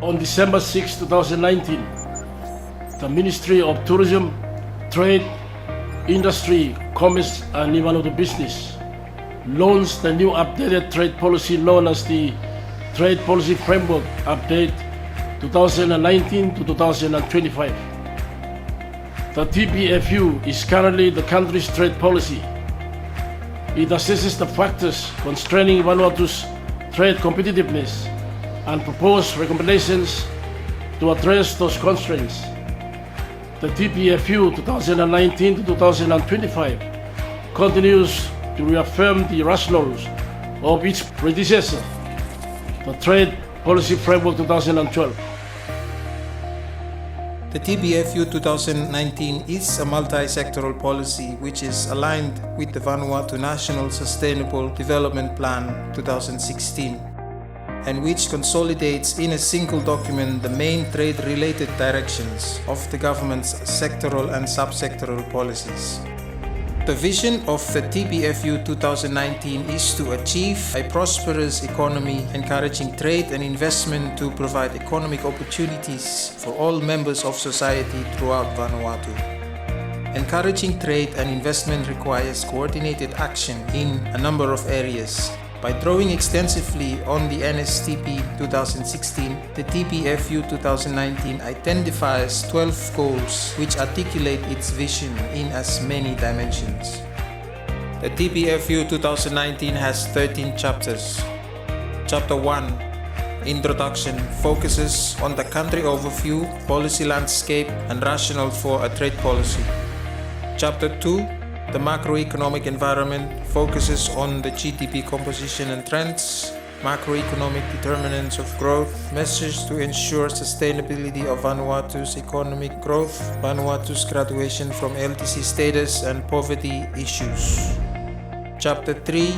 On December 6, 2019, the Ministry of Tourism, Trade, Industry, Commerce and Vanuatu Business launched the new updated trade policy known as the Trade Policy Framework Update 2019 to 2025. The TPFU is currently the country's trade policy. It assesses the factors constraining Vanuatu's trade competitiveness and propose recommendations to address those constraints. The TPFU 2019 to 2025 continues to reaffirm the rationales of its predecessor, the Trade Policy Framework 2012. The TPFU 2019 is a multi-sectoral policy which is aligned with the Vanuatu National Sustainable Development Plan 2016 and which consolidates in a single document the main trade-related directions of the government's sectoral and subsectoral policies. The vision of the TPFU 2019 is to achieve a prosperous economy, encouraging trade and investment to provide economic opportunities for all members of society throughout Vanuatu. Encouraging trade and investment requires coordinated action in a number of areas. By drawing extensively on the NSTP 2016, the TPFU 2019 identifies 12 goals which articulate its vision in as many dimensions. The TPFU 2019 has 13 chapters. Chapter 1, Introduction, focuses on the country overview, policy landscape, and rationale for a trade policy. Chapter 2, the macroeconomic environment, focuses on the GDP composition and trends, macroeconomic determinants of growth, measures to ensure sustainability of Vanuatu's economic growth, Vanuatu's graduation from LTC status, and poverty issues. Chapter 3,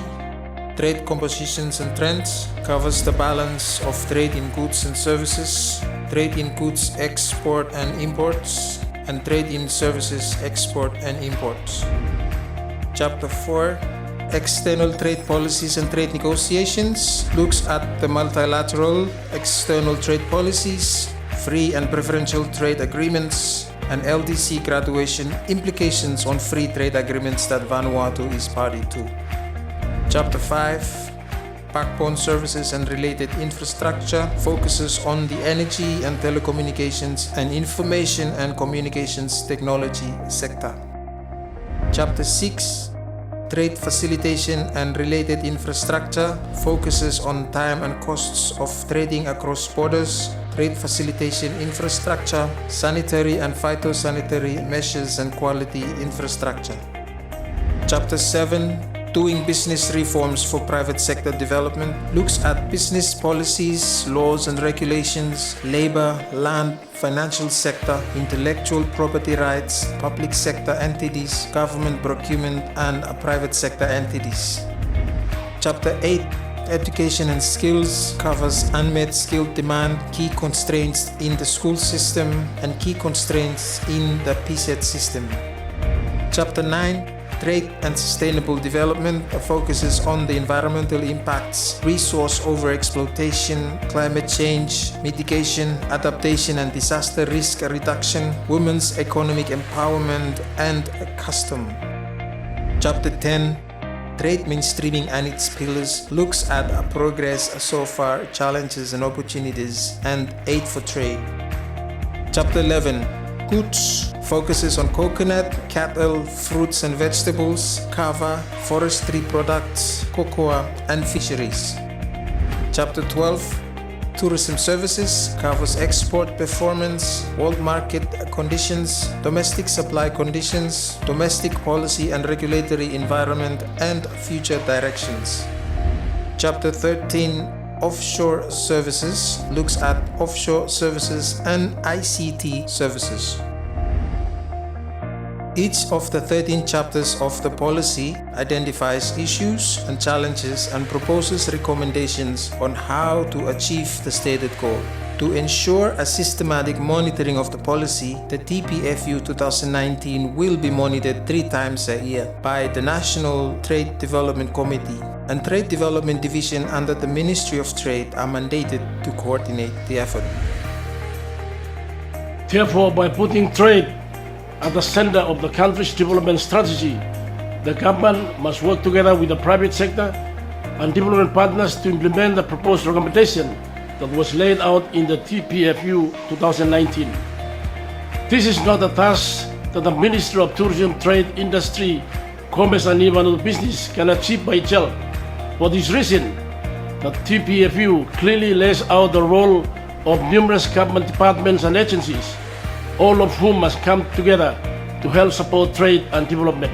Trade Compositions and Trends, covers the balance of trade in goods and services, trade in goods export and imports, and trade in services export and imports. Chapter 4, External Trade Policies and Trade Negotiations, looks at the multilateral external trade policies, free and preferential trade agreements, and LDC graduation implications on free trade agreements that Vanuatu is party to. Chapter 5, Backbone Services and Related Infrastructure, focuses on the energy and telecommunications and information and communications technology sector. Chapter 6, Trade Facilitation and Related Infrastructure, focuses on time and costs of trading across borders, trade facilitation infrastructure, sanitary and phytosanitary measures and quality infrastructure. Chapter 7, Doing Business Reforms for Private Sector Development, looks at business policies, laws and regulations, labor, land, financial sector, intellectual property rights, public sector entities, government procurement, and private sector entities. Chapter 8, Education and Skills, covers unmet skill demand, key constraints in the school system, and key constraints in the PSET system. Chapter 9, Trade and Sustainable Development, focuses on the environmental impacts, resource overexploitation, climate change, mitigation, adaptation and disaster risk reduction, women's economic empowerment, and custom. Chapter 10, Trade Mainstreaming and its Pillars, looks at progress so far, challenges and opportunities, and aid for trade. Chapter 11, Goods, focuses on coconut, cattle, fruits and vegetables, kava, forestry products, cocoa, and fisheries. Chapter 12, Tourism Services, covers export performance, world market conditions, domestic supply conditions, domestic policy and regulatory environment, and future directions. Chapter 13, Offshore Services, looks at offshore services and ICT services. Each of the 13 chapters of the policy identifies issues and challenges and proposes recommendations on how to achieve the stated goal. To ensure a systematic monitoring of the policy, the TPFU 2019 will be monitored 3 times a year by the National Trade Development Committee, and Trade Development Division under the Ministry of Trade are mandated to coordinate the effort. Therefore, by putting trade at the center of the country's development strategy, the government must work together with the private sector and development partners to implement the proposed recommendation that was laid out in the TPFU 2019. This is not a task that the Ministry of Tourism, Trade, Industry, Commerce and Vanuatu Business can achieve by itself. For this reason, the TPFU clearly lays out the role of numerous government departments and agencies, all of whom must come together to help support trade and development.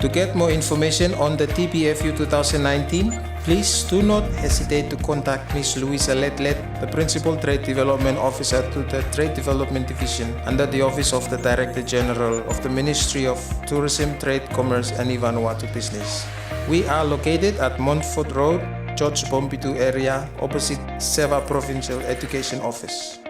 To get more information on the TPFU 2019, please do not hesitate to contact Ms. Louisa Letlet, the Principal Trade Development Officer to the Trade Development Division under the Office of the Director General of the Ministry of Tourism, Trade, Commerce and Vanuatu Business. We are located at Montfort Road, George Bompitu area, opposite Seva Provincial Education Office.